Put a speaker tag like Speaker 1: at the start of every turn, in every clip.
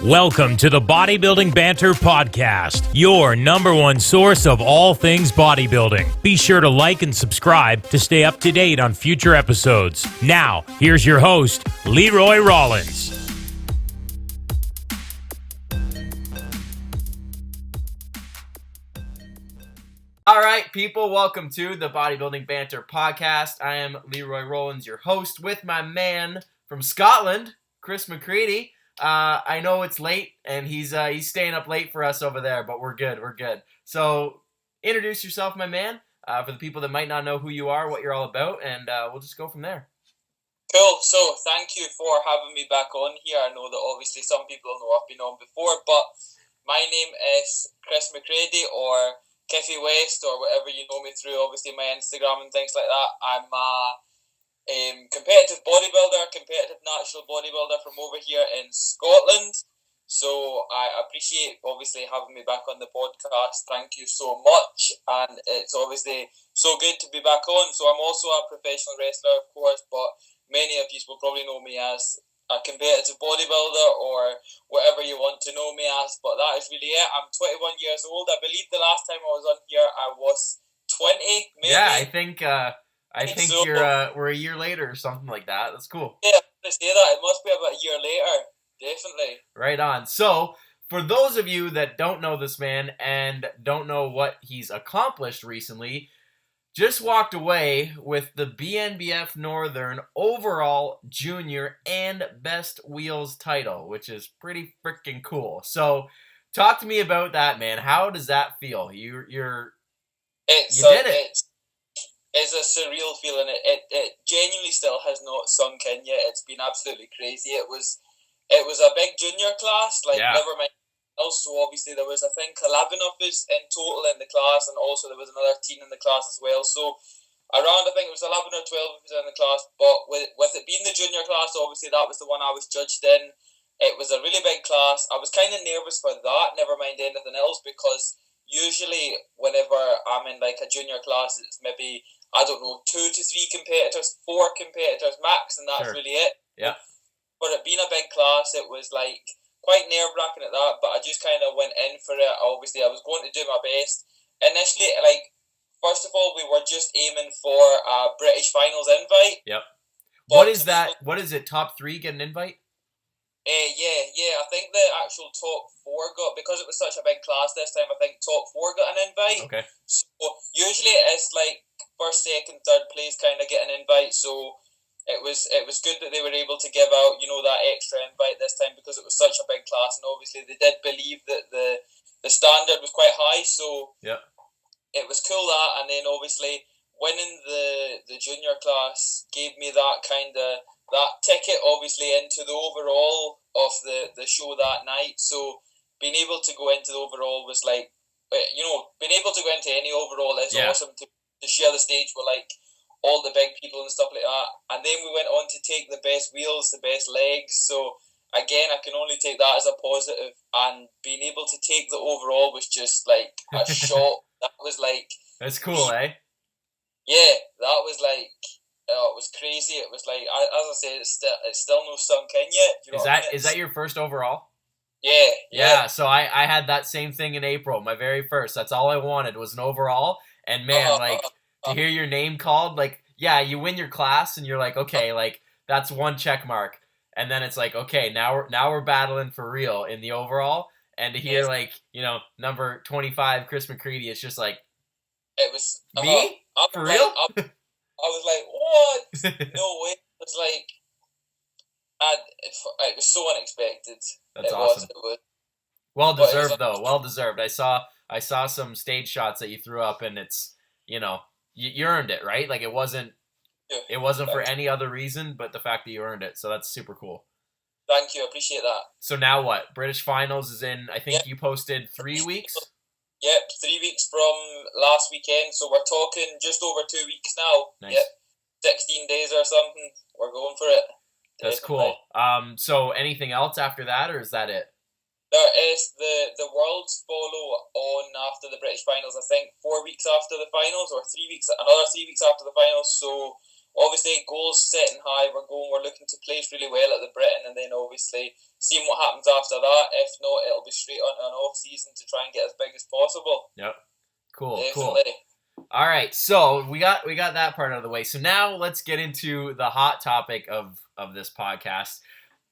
Speaker 1: Welcome to the Bodybuilding Banter podcast, your number one source of all things bodybuilding. Be sure to like and subscribe to stay up to date on future episodes. Now, here's your host, Leroy Rollins.
Speaker 2: All right, people, welcome to the Bodybuilding Banter podcast. I am Leroy Rollins, your host, with my man from Scotland, Chris McCreadie. I know it's late, and he's staying up late for us over there, but we're good. So, introduce yourself, my man, for the people that might not know who you are, what you're all about, and we'll just go from there.
Speaker 3: Cool. So, thank you for having me back on here. I know that obviously some people know I've been on before, but my name is Chris McCreadie, or Kiffy West, or whatever you know me through, obviously my Instagram and things like that. I'm a competitive bodybuilder, competitive natural bodybuilder from over here in Scotland. So I appreciate obviously having me back on the podcast. Thank you so much, and it's obviously so good to be back on. So I'm also a professional wrestler, of course, but many of you will probably know me as a competitive bodybuilder, or whatever you want to know me as, but that is really it. I'm 21 years old. I believe the last time I was on here I was 20, maybe.
Speaker 2: Yeah, I think
Speaker 3: so.
Speaker 2: we're a year later or something like that. That's cool.
Speaker 3: Yeah, to say that, it must be about a year later. Definitely.
Speaker 2: Right on. So, for those of you that don't know this man and don't know what he's accomplished recently, just walked away with the BNBF Northern overall junior and best wheels title, which is pretty freaking cool. So, talk to me about that, man. How does that feel? You did it.
Speaker 3: It's a surreal feeling. It genuinely still has not sunk in yet. It's been absolutely crazy. It was a big junior class, never mind. Also, obviously, there was, I think, 11 of us in total in the class, and also there was another teen in the class as well. So, around, I think it was 11 or 12 of us in the class, but with it being the junior class, obviously, that was the one I was judged in. It was a really big class. I was kind of nervous for that, never mind anything else, because usually, whenever I'm in, like, a junior class, it's maybe, I don't know, 2 to 3 competitors, 4 competitors max, and that's
Speaker 2: Sure.
Speaker 3: really it.
Speaker 2: Yeah.
Speaker 3: For it being a big class, it was, like, quite nerve-wracking at that, but I just kind of went in for it. Obviously, I was going to do my best. Initially, first of all, we were just aiming for a British finals invite.
Speaker 2: Yep. What is that? What is it? Top 3 get an invite?
Speaker 3: Yeah. I think the actual top 4 got, because it was such a big class this time, I think top 4 got an invite.
Speaker 2: Okay.
Speaker 3: So usually it's like first, second, third place kind of get an invite. So it was good that they were able to give out, that extra invite this time, because it was such a big class, and obviously they did believe that the standard was quite high. So
Speaker 2: yeah,
Speaker 3: it was cool that, and then obviously winning the junior class gave me that ticket, obviously, into the overall of the show that night. So being able to go into the overall was like, being able to go into any overall is awesome, to share the stage with like all the big people and stuff like that. And then we went on to take the best wheels, the best legs. So again, I can only take that as a positive. And being able to take the overall was just like a shock. That was like,
Speaker 2: that's cool, eh?
Speaker 3: Yeah, that was like, it was crazy. It was like, as I say, it's still no sunk in yet. You know
Speaker 2: Is that your first overall?
Speaker 3: Yeah.
Speaker 2: So I had that same thing in April, my very first. That's all I wanted was an overall. And man, to hear your name called, like, yeah, you win your class, and you're like, okay, like that's one check mark, and then it's like, okay, now we're battling for real in the overall, and to hear like, number 25, Chris McCreadie, it's just like,
Speaker 3: it was
Speaker 2: me for real.
Speaker 3: I was like, what? No way. It was like, it was so unexpected.
Speaker 2: That's awesome.
Speaker 3: It was.
Speaker 2: Well deserved, though. Well deserved. I saw some stage shots that you threw up, and it's, you earned it, right? Like it wasn't for any other reason but the fact that you earned it. So that's super cool.
Speaker 3: Thank you. I appreciate that.
Speaker 2: So now what? British finals is in, I think you posted 3 weeks?
Speaker 3: Yep, 3 weeks from last weekend. So we're talking just over 2 weeks now.
Speaker 2: Nice.
Speaker 3: Yep, 16 days or something. We're going for it.
Speaker 2: That's cool. So anything else after that, or is that it?
Speaker 3: There is the Worlds follow on after the British finals. I think 4 weeks after the finals, or 3 weeks, another 3 weeks after the finals. So obviously goals setting high. We're looking to place really well at the Britain, and then obviously seeing what happens after that. If not, it'll be straight on an off season to try and get as big as possible.
Speaker 2: Yep. Cool.
Speaker 3: Definitely.
Speaker 2: Cool. All right, so we got that part out of the way. So now let's get into the hot topic of this podcast.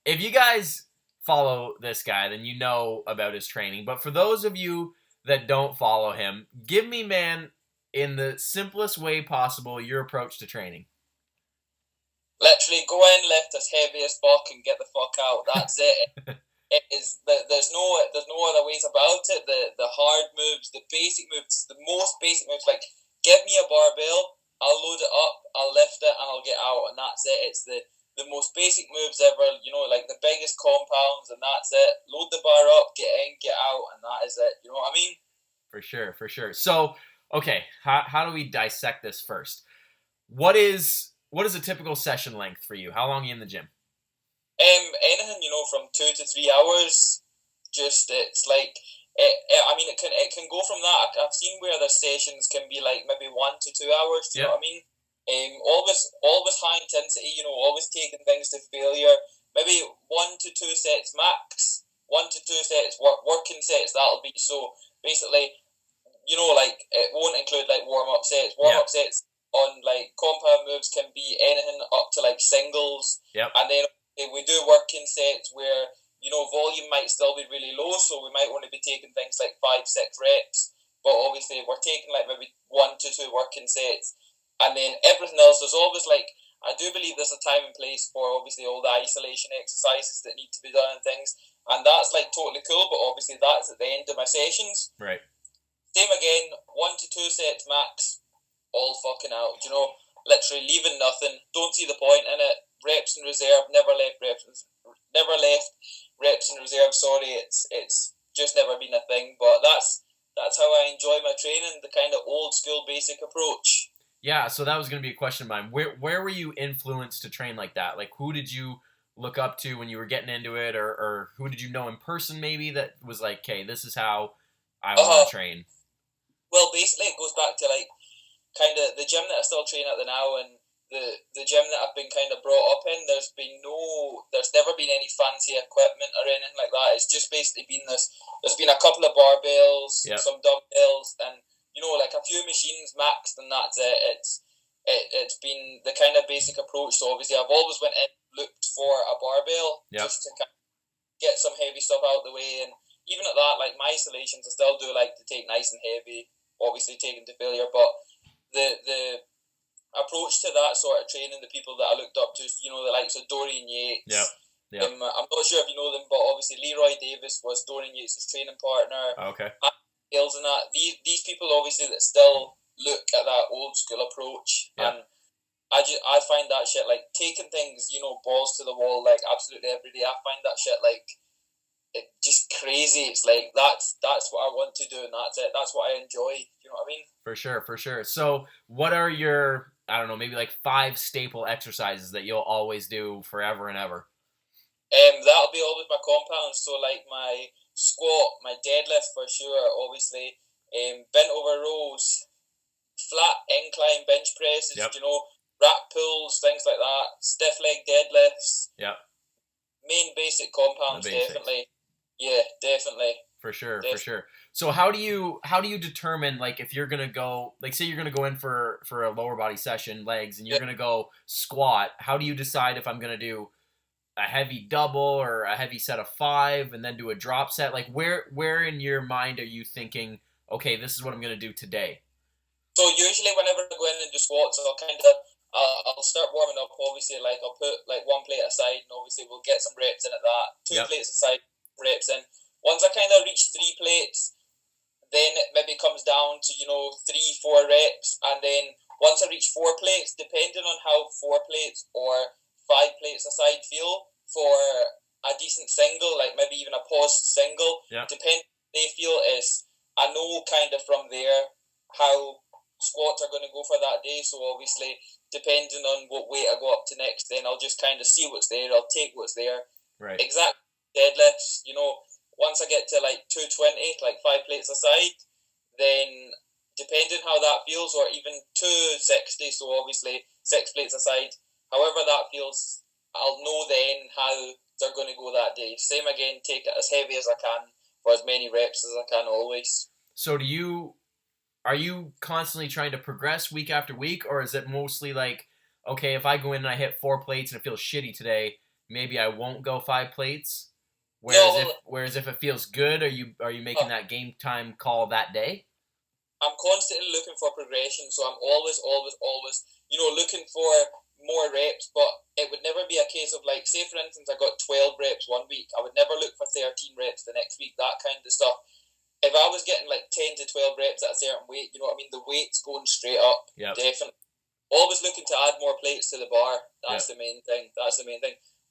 Speaker 2: If you guys follow this guy, then you know about his training. But for those of you that don't follow him, give me, man, in the simplest way possible, your approach to training.
Speaker 3: Literally go in, lift as heavy as fuck, and get the fuck out. That's it. It is. There's no other ways about it. The hard moves, the basic moves, the most basic moves. Like, give me a barbell, I'll load it up, I'll lift it, and I'll get out, and that's it. It's the most basic moves ever. You know, like the biggest compounds, and that's it. Load the bar up, get in, get out, and that is it. You know what I mean?
Speaker 2: For sure. So, okay, how do we dissect this first? What is a typical session length for you? How long are you in the gym?
Speaker 3: Anything, from 2 to 3 hours. Just it's like it can go from that. I've seen where the sessions can be like maybe 1 to 2 hours. Do you know what I mean? Always high intensity. Always taking things to failure. Maybe 1 to 2 sets max. 1 to 2 sets working sets. That'll be so basically. Like it won't include like warm up sets. Warm up sets on like compound moves can be anything up to like singles.
Speaker 2: Yep.
Speaker 3: And then we do working sets where volume might still be really low, so we might want to be taking things like 5-6 reps. But obviously we're taking like maybe 1 to 2 working sets, and then everything else. There's always like I do believe there's a time and place for obviously all the isolation exercises that need to be done and things, and that's like totally cool. But obviously that's at the end of my sessions.
Speaker 2: Right.
Speaker 3: Same again, 1 to 2 sets max, all fucking out, literally leaving nothing, don't see the point in it, reps in reserve, never left reps in reserve, sorry, it's just never been a thing, but that's how I enjoy my training, the kind of old school basic approach.
Speaker 2: Yeah, so that was going to be a question of mine. Where were you influenced to train like that? Like, who did you look up to when you were getting into it, or who did you know in person maybe that was like, okay, this is how I want to train?
Speaker 3: Well, basically, it goes back to like kind of the gym that I still train at now, and the gym that I've been kind of brought up in. There's never been any fancy equipment or anything like that. It's just basically been this. There's been a couple of barbells, some dumbbells, and like a few machines maxed, and that's it. It's been the kind of basic approach. So obviously, I've always went in looked for a barbell just to kind of get some heavy stuff out of the way, and even at that, like my isolations, I still do like to take nice and heavy. Obviously taken to failure, but the approach to that sort of training, the people that I looked up to, the likes of Dorian Yates.
Speaker 2: Yeah.
Speaker 3: I'm not sure if you know them, but obviously Leroy Davis was Dorian Yates' training partner.
Speaker 2: Okay.
Speaker 3: Hills and that. These people obviously that still look at that old school approach, and I find that shit like taking things, balls to the wall, like absolutely every day. I find that shit like. It's just crazy. It's like that's what I want to do, and that's it. That's what I enjoy. You know what I mean?
Speaker 2: For sure. So, what are your maybe like 5 staple exercises that you'll always do forever and ever?
Speaker 3: That'll be always my compounds. So, like my squat, my deadlift for sure. Obviously, bent over rows, flat incline bench presses. Rack pulls, things like that. Stiff leg deadlifts.
Speaker 2: Yeah.
Speaker 3: Main basic compounds, definitely. Yeah, definitely.
Speaker 2: For sure. So how do you determine, like, if you're gonna go, like, say you're gonna go in for a lower body session, legs, and you're gonna go squat? How do you decide if I'm gonna do a heavy double or a heavy set of 5 and then do a drop set? Like, where in your mind are you thinking, okay, this is what I'm gonna do today?
Speaker 3: So usually whenever I go in and do squats, I'll start warming up. Obviously, like I'll put like 1 plate aside, and obviously we'll get some reps in at that. 2 plates aside, reps in. Once I kind of reach 3 plates, then it maybe comes down to 3-4 reps, and then once I reach 4 plates, depending on how 4 plates or 5 plates aside feel for a decent single, like maybe even a paused single, depending on how they feel is I know kind of from there how squats are going to go for that day. So obviously, depending on what weight I go up to next, then I'll just kind of see what's there. I'll take what's there.
Speaker 2: Right.
Speaker 3: Exact deadlifts, once I get to like 220, like 5 plates aside, then depending how that feels, or even 260, so obviously 6 plates aside. However that feels, I'll know then how they're going to go that day. Same again, take it as heavy as I can for as many reps as I can always.
Speaker 2: So are you constantly trying to progress week after week, or is it mostly like, okay, if I go in and I hit 4 plates and it feels shitty today, maybe I won't go 5 plates? Whereas if it feels good, are you making that game time call that day?
Speaker 3: I'm constantly looking for progression, so I'm always, looking for more reps, but it would never be a case of like, say for instance, I got 12 reps one week, I would never look for 13 reps the next week, that kind of stuff. If I was getting like 10 to 12 reps at a certain weight, you know what I mean, the weight's going straight up, definitely. Always looking to add more plates to the bar, that's the main thing,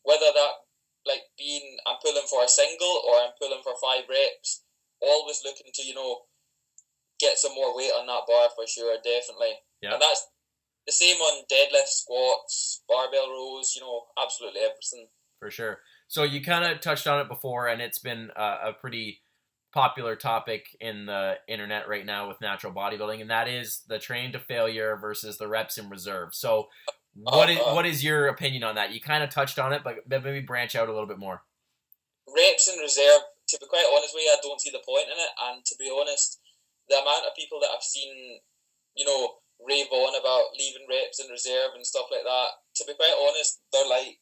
Speaker 3: Whether that, like, being, I'm pulling for a single or I'm pulling for 5 reps, always looking to, get some more weight on that bar for sure, definitely. And that's the same on deadlifts, squats, barbell rows, absolutely everything.
Speaker 2: For sure. So you kind of touched on it before, and it's been a pretty popular topic in the internet right now with natural bodybuilding, and that is the train to failure versus the reps in reserve. So what is your opinion on that? You kind of touched on it, but maybe branch out a little bit more.
Speaker 3: Reps in reserve, to be quite honest with you, I don't see the point in it, and to be honest, the amount of people that I've seen, rave on about leaving reps in reserve and stuff like that, to be quite honest, they're like,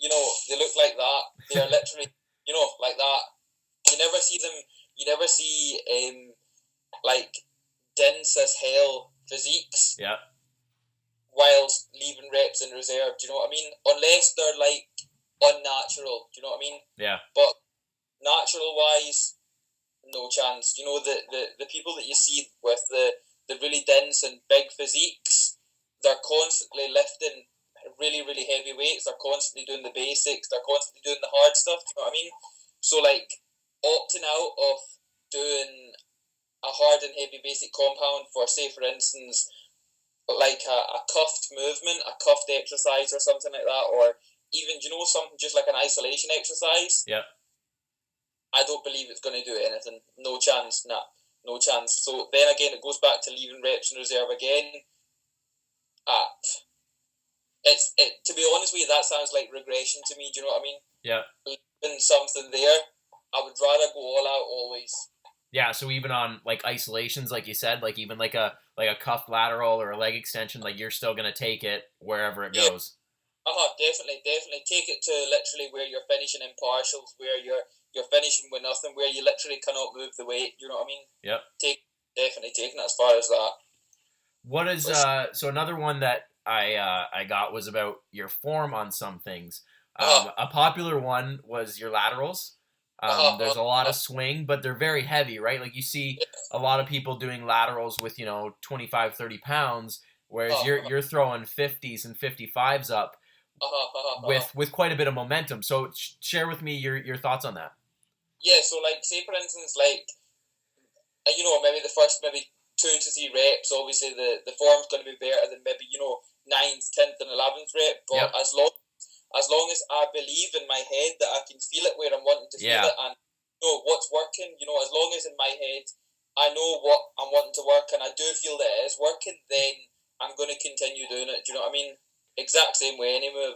Speaker 3: they look like that. They're literally, like that. You never see like, dense as hell physiques.
Speaker 2: Yeah.
Speaker 3: Whilst leaving reps in reserve, do you know what I mean? Unless they're, like, unnatural, do you know what I mean?
Speaker 2: Yeah.
Speaker 3: But natural-wise, no chance. The people that you see with the really dense and big physiques, they're constantly lifting really, really heavy weights. They're constantly doing the basics. They're constantly doing the hard stuff. Do you know what I mean? So, like, opting out of doing a hard and heavy basic compound for, say, for instance, like a cuffed movement, a cuffed exercise or something like that, or even, something just like an isolation exercise.
Speaker 2: Yeah.
Speaker 3: I don't believe it's going to do anything. No chance. No chance. So then again, it goes back to leaving reps in reserve again. To be honest with you, that sounds like regression to me. Do you know what I mean?
Speaker 2: Yeah.
Speaker 3: Leaving something there, I would rather go all out always.
Speaker 2: Yeah, so even on like isolations, like you said, like even like a cuff lateral or a leg extension, like you're still gonna take it wherever it goes.
Speaker 3: Definitely take it to literally where you're finishing in partials, where you're finishing with nothing, where you literally cannot move the weight. You know what I mean?
Speaker 2: Yep.
Speaker 3: Definitely taking it as far as that.
Speaker 2: What is so another one that I got was about your form on some things. A popular one was your laterals. There's a lot of swing, but they're very heavy, right? Like you see a lot of people doing laterals with, 25, 30 pounds, whereas you're throwing 50s and 55s up with quite a bit of momentum. So share with me your thoughts on that.
Speaker 3: Yeah, so like, say for instance, like, maybe the first 2 to 3 reps, obviously the form's going to be better than maybe, 9th, 10th and 11th rep, but as long as I believe in my head that I can feel it where I'm wanting to feel it and know what's working, as long as in my head I know what I'm wanting to work and I do feel that it is working, then I'm going to continue doing it. Do you know what I mean? Exact same way, any move.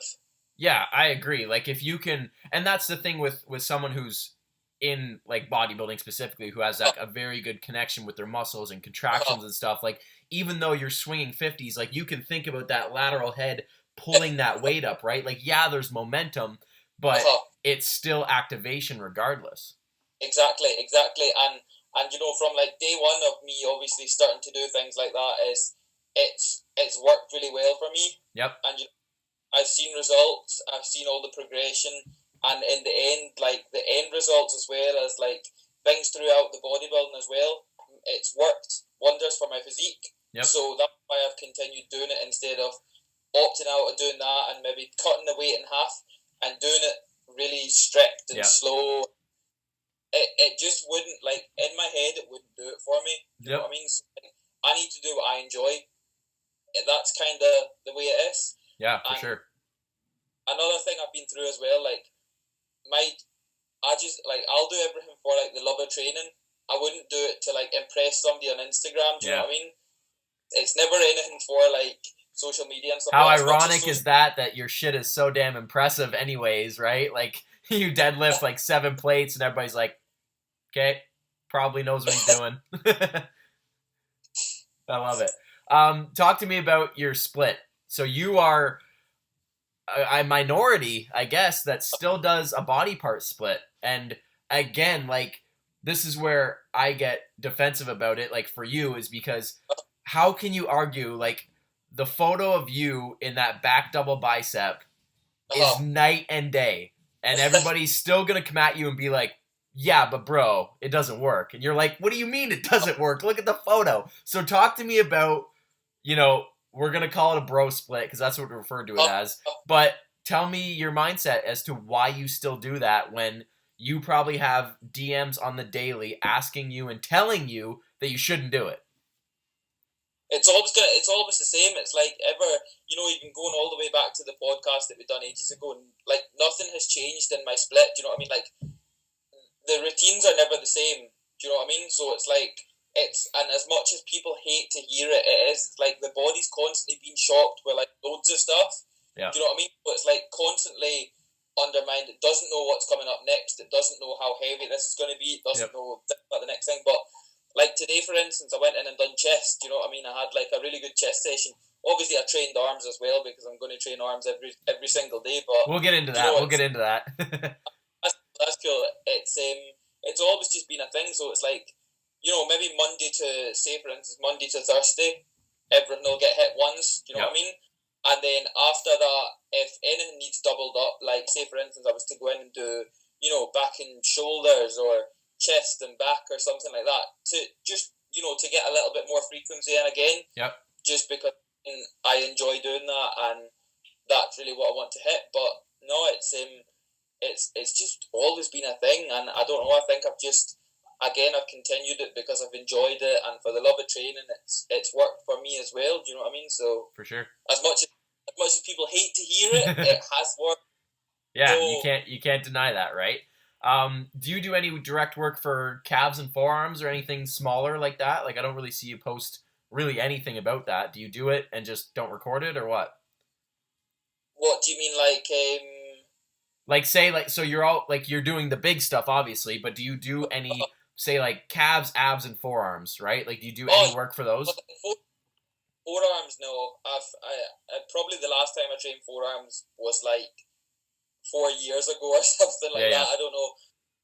Speaker 2: Yeah, I agree. Like if you can, and that's the thing with someone who's in like bodybuilding specifically, who has like a very good connection with their muscles and contractions and stuff, like even though you're swinging 50s, like you can think about that lateral head pulling that weight up, right? Like, yeah, there's momentum, but it's still activation regardless.
Speaker 3: Exactly. And from like day one of me obviously starting to do things like that is it's worked really well for me.
Speaker 2: Yep.
Speaker 3: And I've seen results, I've seen all the progression, and in the end, like the end results as well as like things throughout the bodybuilding as well, it's worked wonders for my physique.
Speaker 2: Yep.
Speaker 3: So that's why I've continued doing it instead of opting out of doing that and maybe cutting the weight in half and doing it really strict and slow. It just wouldn't, like, in my head, it wouldn't do it for me. You know what I mean? So, like, I need to do what I enjoy. That's kind of the way it is.
Speaker 2: Yeah, for sure.
Speaker 3: Another thing I've been through as well, like, I'll do everything for, like, the love of training. I wouldn't do it to, like, impress somebody on Instagram. Do you know what I mean? It's never anything for, like, social media and stuff.
Speaker 2: How
Speaker 3: like that.
Speaker 2: ironic is that your shit is so damn impressive anyways, right? Like, you deadlift like 7 plates and everybody's like, okay, probably knows what he's doing. I love it. Talk to me about your split. So you are a minority, I guess, that still does a body part split. And again, like, this is where I get defensive about it, like, for you, is because how can you argue, like, the photo of you in that back double bicep is night and day, and everybody's still gonna come at you and be like, yeah, but bro, it doesn't work. And you're like, what do you mean it doesn't work? Look at the photo. So talk to me about, we're going to call it a bro split because that's what we refer to it as. But tell me your mindset as to why you still do that when you probably have DMs on the daily asking you and telling you that you shouldn't do it.
Speaker 3: It's always the same. It's like even going all the way back to the podcast that we done ages ago, and like nothing has changed in my split. Do you know what I mean? Like, the routines are never the same. Do you know what I mean? So it's like, and as much as people hate to hear it, it's like the body's constantly being shocked with like loads of stuff.
Speaker 2: Yeah.
Speaker 3: Do you know what I mean? But it's like constantly undermined. It doesn't know what's coming up next. It doesn't know how heavy this is going to be. It doesn't know about the next thing. But like today, for instance, I went in and done chest. Do you know what I mean? I had like a really good chest session. Obviously, I trained arms as well because I'm going to train arms every single day. But
Speaker 2: we'll get into that.
Speaker 3: That's cool. It's always just been a thing. So it's like, maybe Monday to, say for instance, Monday to Thursday, everyone will get hit once. Do you know what I mean? And then after that, if anything needs doubled up, like say for instance, I was to go in and do, back and shoulders or chest and back or something like that, to just, to get a little bit more frequency in again.
Speaker 2: Yep.
Speaker 3: Just because I enjoy doing that and that's really what I want to hit. But no, it's just always been a thing, and I don't know, I think I've continued it because I've enjoyed it, and for the love of training, it's worked for me as well. Do you know what I mean? So
Speaker 2: for sure,
Speaker 3: as much as people hate to hear it, it has worked.
Speaker 2: Yeah, so, you can't deny that, right? Do you do any direct work for calves and forearms or anything smaller like that? Like, I don't really see you post really anything about that. Do you do it and just don't record it, or what?
Speaker 3: What do you mean,
Speaker 2: like, say, like, so you're doing the big stuff, obviously, but do you do any, say, like, calves, abs, and forearms, right? Like, do you do any work for those?
Speaker 3: Forearms, no. I probably the last time I trained forearms was, like, 4 years ago or something like that. I don't know.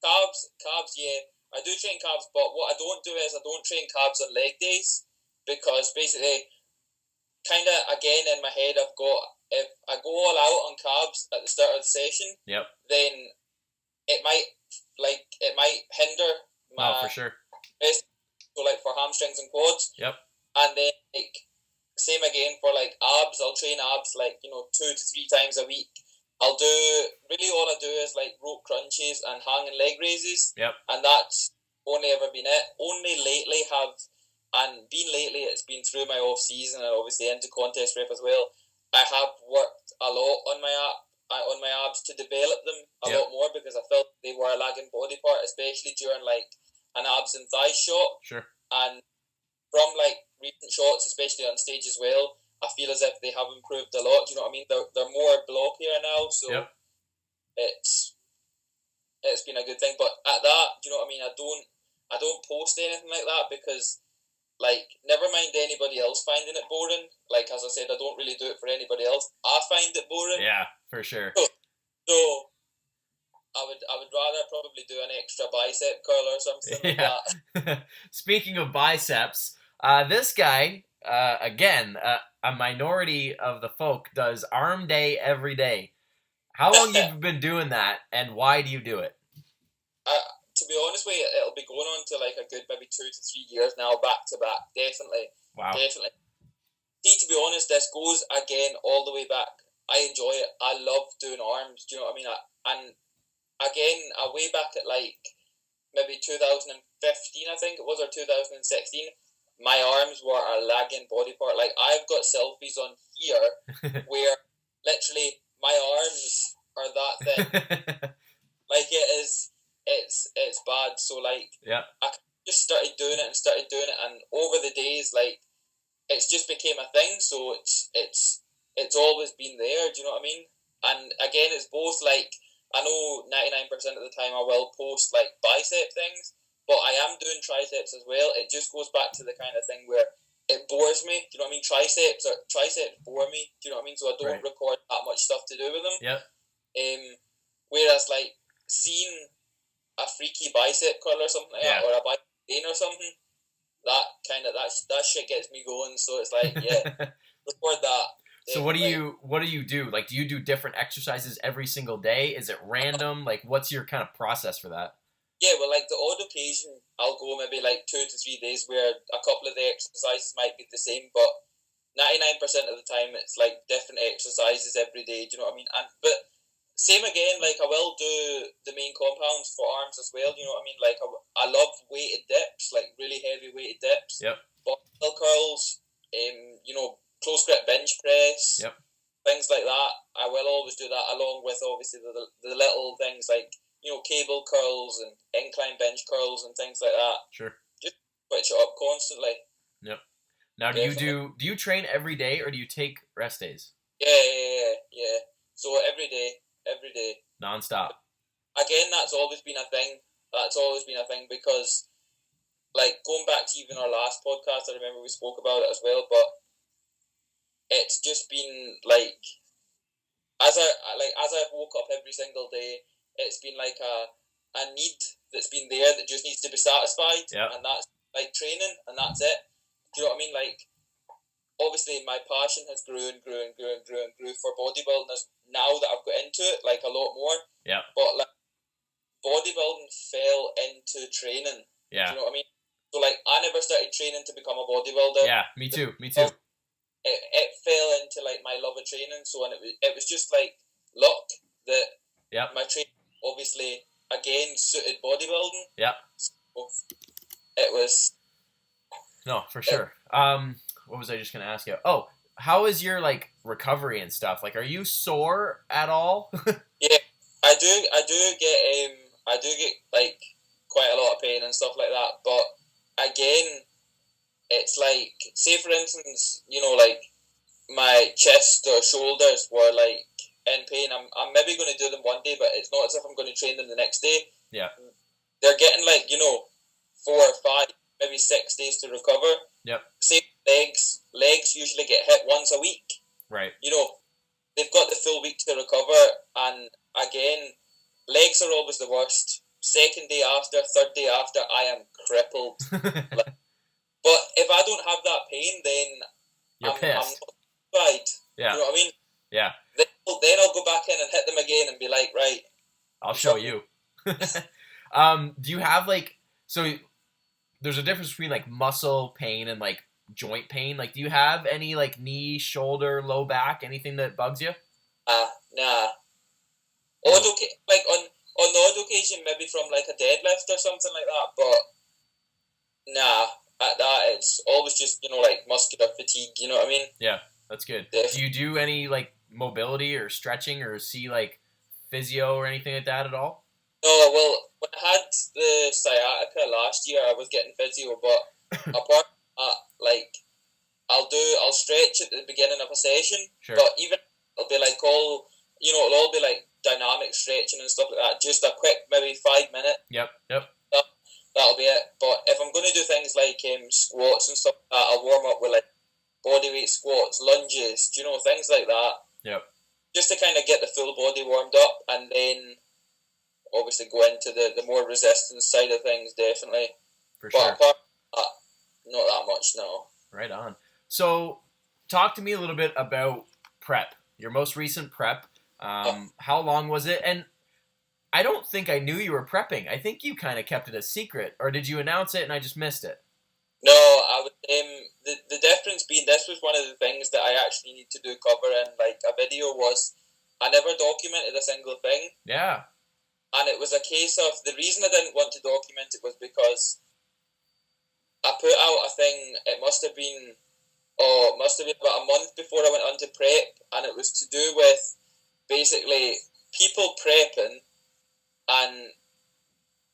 Speaker 3: Calves, yeah. I do train calves, but what I don't do is I don't train calves on leg days because, basically, kind of, again, in my head, I've got, if I go all out on calves at the start of the session, then it might hinder my
Speaker 2: for sure.
Speaker 3: Best, so like for hamstrings and quads.
Speaker 2: Yep.
Speaker 3: And then like same again for like abs. I'll train abs 2 to 3 times a week. All I do is like rope crunches and hanging leg raises.
Speaker 2: Yep.
Speaker 3: And that's only ever been it. Lately it's been through my off season and obviously into contest prep as well. I have worked a lot on my abs to develop them a lot more because I felt they were a lagging body part, especially during like an abs and thigh shot.
Speaker 2: Sure. And
Speaker 3: from like recent shots, especially on stage as well, I feel as if they have improved a lot. Do you know what I mean? They're more blockier now, so it's been a good thing. But at that, do you know what I mean? I don't post anything like that because, like, never mind anybody else finding it boring. Like, as I said, I don't really do it for anybody else. I find it boring.
Speaker 2: Yeah, for sure.
Speaker 3: So I would rather probably do an extra bicep curl or something like that.
Speaker 2: Speaking of biceps, this guy, again, a minority of the folk, does arm day every day. How long have you been doing that, and why do you do it?
Speaker 3: To be honest with you, it'll be going on to like a good maybe 2 to 3 years now, back to back. Definitely.
Speaker 2: Wow.
Speaker 3: Definitely. See, to be honest, this goes again all the way back. I enjoy it. I love doing arms. Do you know what I mean? And again, way back at like maybe 2015, I think it was, or 2016, my arms were a lagging body part. Like, I've got selfies on here where literally my arms are that thin. Like, it's bad. So like, I just started doing it, and over the days, like, it's just became a thing. So it's it's always been there. Do you know what I mean? And again, it's both like, I know 99% of the time I will post like bicep things, but I am doing triceps as well. It just goes back to the kind of thing where it bores me. Do you know what I mean? Triceps bore me. Do you know what I mean? So I don't record that much stuff to do with them.
Speaker 2: Yep.
Speaker 3: Whereas like seeing a freaky bicep curl or something like that, or a bicep gain or something, that shit gets me going. So it's like, yeah, record that.
Speaker 2: So what do you do? Like, do you do different exercises every single day? Is it random? Like, what's your kind of process for that?
Speaker 3: Yeah, well, like the odd occasion, I'll go maybe like 2 to 3 days where a couple of the exercises might be the same, but 99% of the time it's like different exercises every day. Do you know what I mean? But same again, like I will do the main compounds for arms as well. You know what I mean? Like I love weighted dips, like really heavy weighted dips.
Speaker 2: Yep.
Speaker 3: Barbell curls, close grip bench press.
Speaker 2: Yep.
Speaker 3: Things like that. I will always do that along with obviously the little things like, cable curls and incline bench curls and things like that.
Speaker 2: Sure.
Speaker 3: Just switch it up constantly.
Speaker 2: Yep. Now, do you train every day or do you take rest days?
Speaker 3: Yeah. So every day.
Speaker 2: Non-stop.
Speaker 3: Again, that's always been a thing. Because, like, going back to even our last podcast, I remember we spoke about it as well, but it's just been like, as I woke up every single day, it's been like a need that's been there that just needs to be satisfied.
Speaker 2: Yep.
Speaker 3: And that's like training, and that's it. Do you know what I mean? Like, obviously my passion has grew for bodybuilding now that I've got into it, like a lot more.
Speaker 2: Yeah.
Speaker 3: But like bodybuilding fell into training.
Speaker 2: Yeah.
Speaker 3: Do you know what I mean? So like I never started training to become a bodybuilder.
Speaker 2: Yeah, me too.
Speaker 3: It fell into like my love of training, so and it was just like luck that my training obviously again suited bodybuilding.
Speaker 2: Yeah.
Speaker 3: So it was
Speaker 2: no, for sure. What was I just gonna ask you? Oh, how is your like recovery and stuff? Like, are you sore at all?
Speaker 3: Yeah, I do get like quite a lot of pain and stuff like that. But again, it's like, say for instance, like my chest or shoulders were like in pain. I'm maybe going to do them one day, but it's not as if I'm going to train them the next day.
Speaker 2: Yeah,
Speaker 3: they're getting like 4 or 5, maybe 6 days to recover.
Speaker 2: Yep.
Speaker 3: Say legs usually get hit once a week.
Speaker 2: Right.
Speaker 3: They've got the full week to recover, and again, legs are always the worst. Second day after, third day after, I am crippled. But if I don't have that pain, then I'm not satisfied.
Speaker 2: Yeah.
Speaker 3: You know what I mean?
Speaker 2: Yeah.
Speaker 3: Then I'll go back in and hit them again and be like, right,
Speaker 2: I'll show you. Do you have like, so there's a difference between like muscle pain and like joint pain. Like, do you have any like knee, shoulder, low back, anything that bugs you?
Speaker 3: Nah. On the odd occasion, maybe from like a deadlift or something like that, but nah. At that, it's always just, like muscular fatigue, you know what I mean?
Speaker 2: Yeah, that's good. Do you do any like mobility or stretching or see like physio or anything like that at all?
Speaker 3: No, well, when I had the sciatica last year, I was getting physio, but apart from that, like, I'll stretch at the beginning of a session,
Speaker 2: sure.
Speaker 3: But even it'll be like it'll all be like dynamic stretching and stuff like that, just a quick, maybe 5 minute.
Speaker 2: Yep.
Speaker 3: That'll be it. But if I'm going to do things like squats and stuff like that, I'll warm up with like bodyweight squats, lunges, things like that.
Speaker 2: Yep. Just
Speaker 3: to kind of get the full body warmed up, and then obviously go into the more resistance side of things, definitely.
Speaker 2: For sure.
Speaker 3: But apart from that, not that much, no.
Speaker 2: Right on. So, talk to me a little bit about prep. Your most recent prep. How long was it? And I don't think I knew you were prepping. I think you kind of kept it a secret, or did you announce it and I just missed it?
Speaker 3: No, I would. The difference being, this was one of the things that I actually need to do cover in like a video, was I never documented a single thing.
Speaker 2: Yeah.
Speaker 3: And it was a case of, the reason I didn't want to document it was because I put out a thing. It must have been about a month before I went on to prep, and it was to do with basically people prepping. And,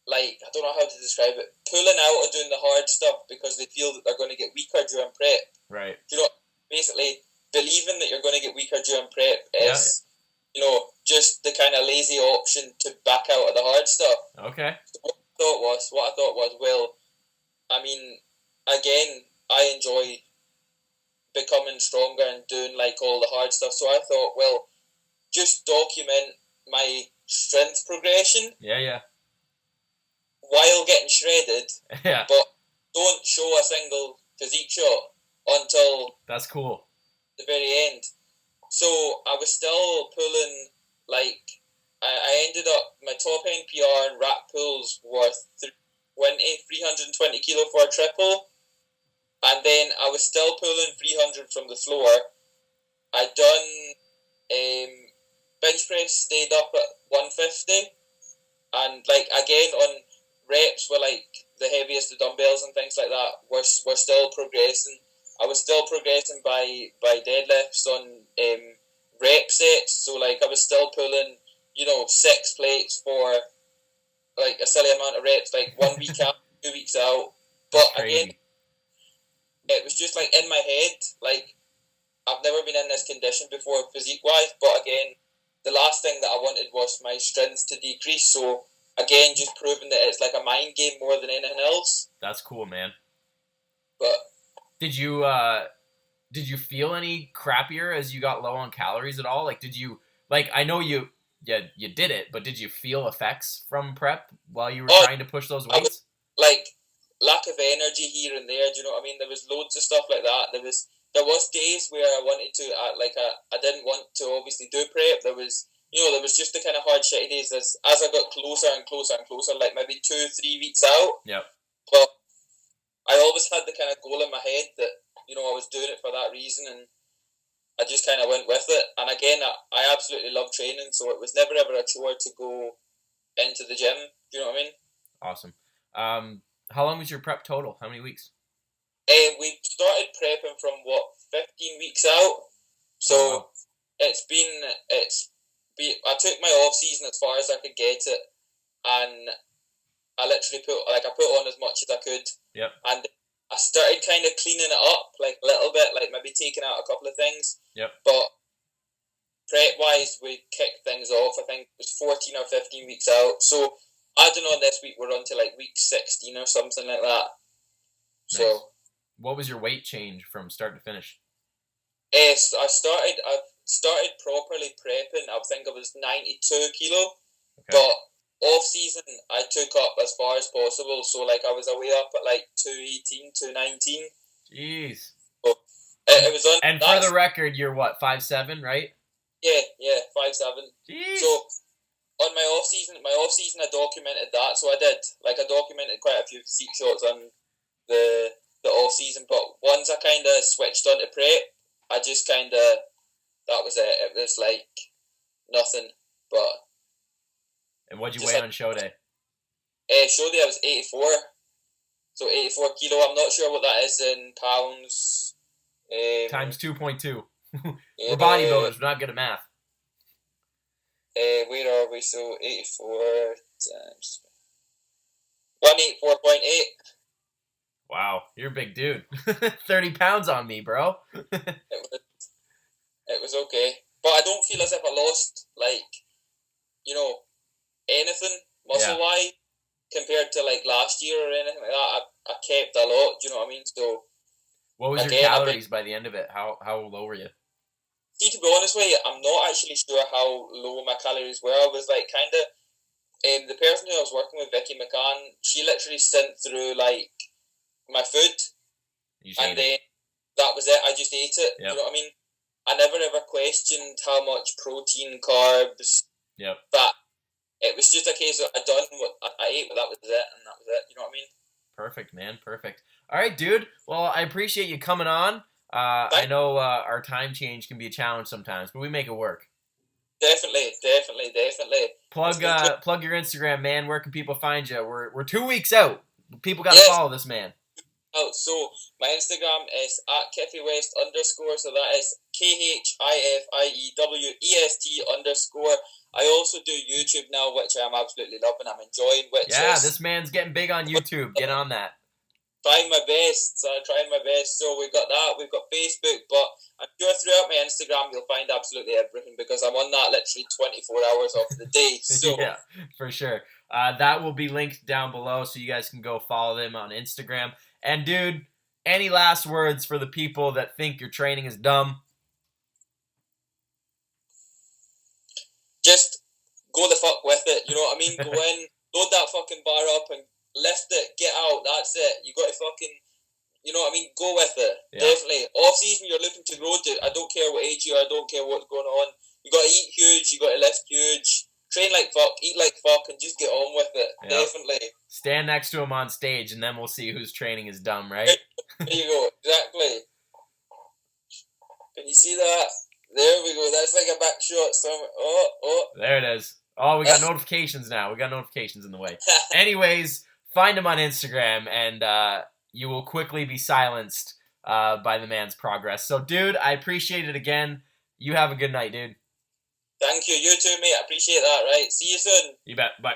Speaker 3: like, I don't know how to describe it, pulling out or doing the hard stuff because they feel that they're going to get weaker during prep.
Speaker 2: Right.
Speaker 3: Basically, believing that you're going to get weaker during prep is, just the kind of lazy option to back out of the hard stuff.
Speaker 2: Okay.
Speaker 3: So what I thought was, well, I mean, again, I enjoy becoming stronger and doing like all the hard stuff. So I thought, well, just document my strength progression.
Speaker 2: Yeah.
Speaker 3: While getting shredded.
Speaker 2: Yeah.
Speaker 3: But don't show a single physique shot until
Speaker 2: that's cool.
Speaker 3: The very end. So I was still pulling, like, I ended up, my top end PR and rack pulls were 320 kilo for a triple. And then I was still pulling 300 from the floor. I'd done bench press, stayed up at 150. And, like, again, on reps were, like, the heaviest, the dumbbells and things like that, were still progressing. I was still progressing by deadlifts on rep sets. So, like, I was still pulling, 6 plates for, like, a silly amount of reps, like, 1 week out, 2 weeks out. But, again, it was just, like, in my head, like, I've never been in this condition before physique-wise, but, again, the last thing that I wanted was my strength to decrease, so, again, just proving that it's, like, a mind game more than anything else.
Speaker 2: That's cool, man.
Speaker 3: But...
Speaker 2: Did you feel any crappier as you got low on calories at all? Like, I know you did it, but did you feel effects from prep while you were trying to push those weights?
Speaker 3: Lack of energy here and there, do you know what I mean? There was loads of stuff like that. There was days where I wanted to, I didn't want to obviously do prep. There was just the kind of hard shitty days as I got closer and closer and closer, like maybe 2-3 weeks out.
Speaker 2: Yeah.
Speaker 3: But I always had the kind of goal in my head that, I was doing it for that reason, and I just kind of went with it. And again, I absolutely love training, so it was never ever a chore to go into the gym. Do you know what I mean?
Speaker 2: Awesome. How long was your prep total? How many weeks?
Speaker 3: We started prepping from 15 weeks out. So I took my off season as far as I could get it, and I literally put on as much as I could.
Speaker 2: Yep.
Speaker 3: And I started kind of cleaning it up, like a little bit, like maybe taking out a couple of things.
Speaker 2: Yep.
Speaker 3: But prep-wise, we kicked things off, I think it was 14 or 15 weeks out. So, adding on this week, we're on to like week 16 or something like that.
Speaker 2: Nice.
Speaker 3: So,
Speaker 2: what was your weight change from start to finish?
Speaker 3: So I started properly prepping, I think I was 92 kilo. Okay. But off season, I took up as far as possible. So, like, I was away up at like 218, 219.
Speaker 2: Jeez.
Speaker 3: So, it was on.
Speaker 2: And for the record, you're what, 5'7", right?
Speaker 3: Yeah, 5'7".
Speaker 2: Jeez.
Speaker 3: So, on my off season, I documented that. So I did. Like, I documented quite a few physique shots on the off season. But once I kind of switched on to prep, I just kind of, that was it. It was like nothing. But.
Speaker 2: And what'd you weigh on show day?
Speaker 3: Show day I was 84. So 84 kilo. I'm not sure what that is in pounds.
Speaker 2: Times 2.2. We're bodybuilders. We're not good at math.
Speaker 3: Where are we? So 84 times 184.8.
Speaker 2: Wow, you're a big dude. 30 pounds on me, bro.
Speaker 3: It was okay. But I don't feel as if I lost, like, anything muscle-wise compared to, like, last year or anything like that. I kept a lot, do you know what I mean? So,
Speaker 2: what was your calories by the end of it? How low were you?
Speaker 3: See, to be honest with you, I'm not actually sure how low my calories were. I was, like, kind of... the person who I was working with, Vicky McCann, she literally sent through, like, my food. And then that was it. I just ate it. Yep. You know what I mean? I never ever questioned how much protein, carbs, fat. It was just a case of I ate, but that was it, and that was it. You know what I mean?
Speaker 2: Perfect, man. Perfect. All right, dude. Well, I appreciate you coming on. I know our time change can be a challenge sometimes, but we make it work.
Speaker 3: Definitely.
Speaker 2: Plug your Instagram, man. Where can people find you? We're 2 weeks out. People got to follow this man.
Speaker 3: Oh, so my Instagram is @KiffyWest_, so that is KHIFIEWEST_. I also do YouTube now, which I'm absolutely loving. I'm enjoying.
Speaker 2: This man's getting big on YouTube. Get on that.
Speaker 3: Trying my best. So we've got that. We've got Facebook, but I'm sure throughout my Instagram you'll find absolutely everything because I'm on that literally 24 hours of the day. So
Speaker 2: Yeah, for sure. That will be linked down below so you guys can go follow them on Instagram. And dude, any last words for the people that think your training is dumb?
Speaker 3: just go the fuck with it. You know what I mean? Go in, load that fucking bar up and lift it. Get out. That's it. You got to fucking, you know what I mean? Go with it.
Speaker 2: Yeah.
Speaker 3: Definitely. Off season, you're looking to grow. I don't care what age you are. I don't care what's going on. You got to eat huge. You got to lift huge. Train like fuck. Eat like fuck, and just get on with it.
Speaker 2: Yeah.
Speaker 3: Definitely.
Speaker 2: Stand next to him on stage, and then we'll see whose training is dumb, right?
Speaker 3: There you go. Exactly. Can you see that? There we go. That's like a back shot.
Speaker 2: There it is. Oh, we got notifications now. We got notifications in the way. Anyways, find him on Instagram, and you will quickly be silenced by the man's progress. So, dude, I appreciate it again. You have a good night, dude.
Speaker 3: Thank you. You too, mate. I appreciate that, right? See you soon.
Speaker 2: You bet. Bye.